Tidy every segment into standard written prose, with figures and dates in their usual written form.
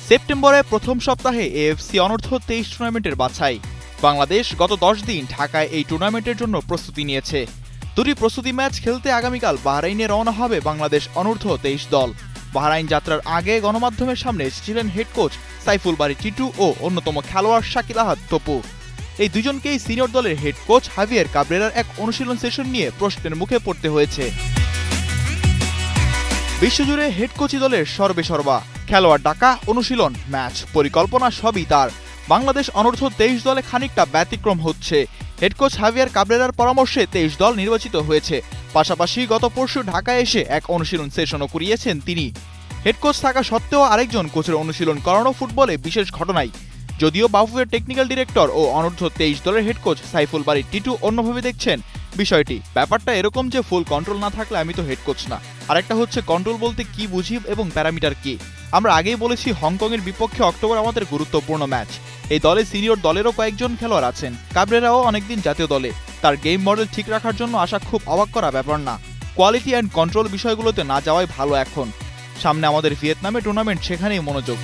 সেপ্টেম্বরের প্রথম সপ্তাহে এএফসি অনূর্ধ্ব 23 টুর্নামেন্টের বাছাই। বাংলাদেশ গত 10 দিন ঢাকায় এই টুর্নামেন্টের জন্য প্রস্তুতি নিয়েছে। দুটি প্রস্তুতি ম্যাচ খেলতে আগামীকাল বাহরাইনে রওনা হবে বাংলাদেশ অনূর্ধ্ব 23 দল। বাহরাইন যাত্রার আগে গণমাধ্যমের সামনে এসেছিলেন হেড কোচ সাইফুল বারী টিটু ও অন্যতম খেলোয়াড় শাকিল আহাদ তপু। এই দুজনকেই সিনিয়র দলের হেড কোচ হাভিয়ের কাবরেরার এক অনুশীলন সেশন নিয়ে প্রশ্নের মুখে পড়তে হয়েছে। বিশ্বজুড়ে হেড কোচি দলের সর্বেসর্বা, খেলোয়াড় ডাকা, অনুশীলন, ম্যাচ পরিকল্পনা সবই তার। বাংলাদেশ অনূর্ধ্ব 23 দলে খানিকটা ব্যতিক্রম হচ্ছে। হেড কোচ হাভিয়ার কাবরেরার পরামর্শে 23 দল নির্বাচিত হয়েছে। পাশাপাশি গত পরশু ঢাকায় এসে এক অনুশীলন সেশনও করিয়েছেন তিনি। হেড কোচ থাকা সত্ত্বেও আরেকজন কোচের অনুশীলন করানো ফুটবলে বিশেষ ঘটনাই। যদিও বাফুফের টেকনিক্যাল ডিরেক্টর ও অনূর্ধ্ব 23 দলের হেড কোচ সাইফুল বারী টিটু অন্যভাবে দেখছেন বিষয়টি। ব্যাপারটা এরকম যে ফুল কন্ট্রোল না থাকলে আমি তো হেড কোচ না। আরেকটা হচ্ছে কন্ট্রোল বলতে কি বুঝি এবং প্যারামিটার কি। আমরা আগেই বলেছি হংকংয়ের বিপক্ষে অক্টোবর আমাদের গুরুত্বপূর্ণ ম্যাচ। এই দলে সিনিয়র দলেরও কয়েকজন খেলোয়াড় আছেন। কাবরেরাও অনেকদিন জাতীয় দলে। তার গেম মডেল ঠিক রাখার জন্য আসা খুব অবাক করা ব্যাপার না। কোয়ালিটি অ্যান্ড কন্ট্রোল বিষয়গুলোতে না যাওয়াই ভালো। এখন সামনে আমাদের ভিয়েতনামে টুর্নামেন্ট, সেখানেই মনোযোগ।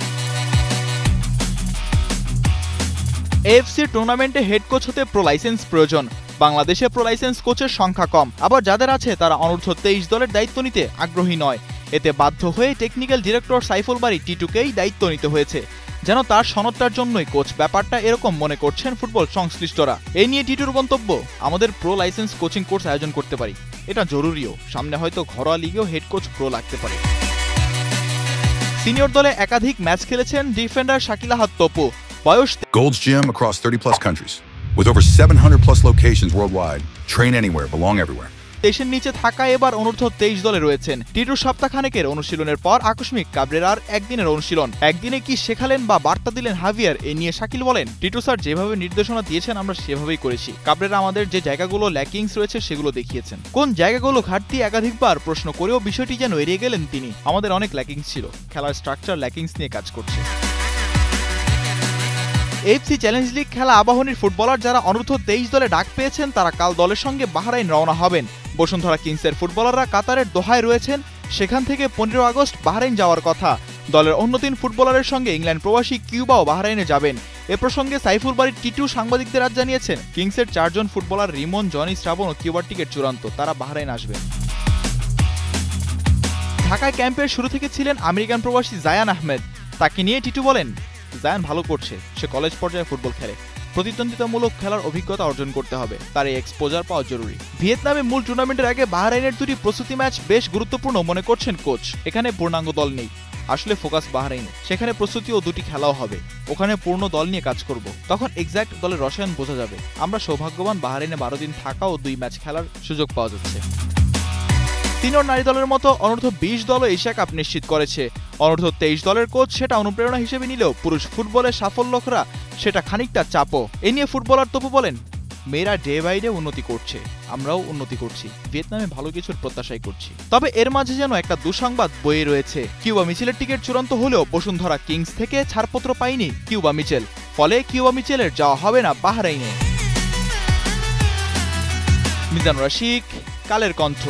এএফসি টুর্নামেন্টে হেড কোচ হতে প্রো লাইসেন্স প্রয়োজন। বাংলাদেশে প্রো লাইসেন্স কোচের সংখ্যা কম, আবার যাদের আছে তারা অনূর্ধ্ব 23 দলের দায়িত্ব নিতে আগ্রহী নয়। এতে বাধ্য হয়ে টেকনিক্যাল ডিরেক্টর সাইফুল বারী টিটুকেই দায়িত্ব নিতে হয়েছে, যেন তার সনদটার জন্যই কোচ। ব্যাপারটা এরকম মনে করছেন ফুটবল সংশ্লিষ্টরা। এই নিয়ে টিটুর মন্তব্য, আমাদের প্রো লাইসেন্স কোচিং কোর্স আয়োজন করতে পারি, এটা জরুরিও। সামনে হয়তো ঘরোয়া লিগেও হেড কোচ প্রো লাগতে পারে। সিনিয়র দলে একাধিক ম্যাচ খেলেছেন ডিফেন্ডার শাকিল আহাদ তপু। বয়স Gold's Gym across 30+ countries with over 700+ locations worldwide. Train anywhere, belong everywhere. দেশের নিচে থাকা এবার অনূর্ধ্ব 23 দলে রয়েছেন। টিটুর সপ্তাহখানেকের অনুশীলনের পর আকস্মিক কাবরেরার একদিনের অনুশীলন। একদিনে কি শেখালেন বা বার্তা দিলেন হাভিয়ার, এ নিয়ে শাকিল বলেন, টিটু স্যার যেভাবে নির্দেশনা দিয়েছেন আমরা সেভাবেই করেছি। কাবরেরা আমাদের যে জায়গাগুলো ল্যাকিংস রয়েছে সেগুলো দেখিয়েছেন। কোন জায়গাগুলো ঘাটতি একাধিকবার প্রশ্ন করেও বিষয়টি যেন এড়িয়ে গেলেন তিনি। আমাদের অনেক ল্যাকিংস ছিল, খেলার স্ট্রাকচার ল্যাকিংস নিয়ে কাজ করছে। এএফসি চ্যালেঞ্জ লিগ খেলা আবাহনীর ফুটবলার যারা অনূর্ধ্ব 23 দলে ডাক পেয়েছেন তারা কাল দলের সঙ্গে বাহরাইন রওনা হবেন। বসুন্ধরা কিংসের ফুটবলাররা কাতারের দোহায় রয়েছেন। সেখান থেকে 15 আগস্ট বাহরাইন যাওয়ার কথা। দলের অন্য 3 ফুটবলারের সঙ্গে ইংল্যান্ড প্রবাসী কিউবাও বাহরাইনে যাবেন। এ প্রসঙ্গে সাইফুল বারী টিটু সাংবাদিকদের আজ জানিয়েছেন, কিংসের 4 জন ফুটবলার রিমন, জনি, শ্রাবণ ও কিউবার টিকিট চূড়ান্ত, তারা বাহরাইন আসবেন। ঢাকায় ক্যাম্পের শুরু থেকে ছিলেন আমেরিকান প্রবাসী জায়ান আহমেদ। তাকে নিয়ে টিটু বলেন, জায়ান ভালো করছে, সে কলেজ পর্যায়ে ফুটবল খেলে। প্রতিদ্বন্দ্বিতামূলক খেলার অভিজ্ঞতা অর্জন করতে হবে, তার এই এক্সপোজার পাওয়া জরুরি। ভিয়েতনামে মূল টুর্নামেন্টের আগে বাহরাইনের 2টি প্রস্তুতি ম্যাচ বেশ গুরুত্বপূর্ণ মনে করছেন কোচ। এখানে পূর্ণাঙ্গ দল নেই, আসলে ফোকাস বাহরাইনে। সেখানে প্রস্তুতি ও 2টি খেলাও হবে, ওখানে পূর্ণ দল নিয়ে কাজ করব। তখন এক্সাক্ট দলের রসায়ন বোঝা যাবে। আমরা সৌভাগ্যবান, বাহরাইনে 12 দিন থাকা ও 2 ম্যাচ খেলার সুযোগ পাওয়া যাচ্ছে। সিনিয়র নারী দলের মতো অনূর্ধ্ব 20 দলও এশিয়া কাপ নিশ্চিত করেছে। অনূর্ধ্ব 23 দলের কোচ সেটা অনুপ্রেরণা হিসেবে নিলেও পুরুষ ফুটবলের সাফল্যকরা সেটা খানিকটা চাপও। এ নিয়ে ফুটবলার তপু বলেন, মেয়েরা ডে বাই ডে উন্নতি করছে, আমরাও উন্নতি করছি, ভিয়েতনামে ভালো কিছুর প্রত্যাশাই করছি। তবে এর মাঝে যেন একটা দুঃসংবাদ বয়ে রয়েছে। কিউবা মিচেলের টিকিট চূড়ান্ত হলেও বসুন্ধরা কিংস থেকে ছাড়পত্র পায়নি কিউবা মিচেল। ফলে কিউবা মিচেলের যাওয়া হবে না বাহরাইনে। মিজানুর রশিক, কালের কণ্ঠ।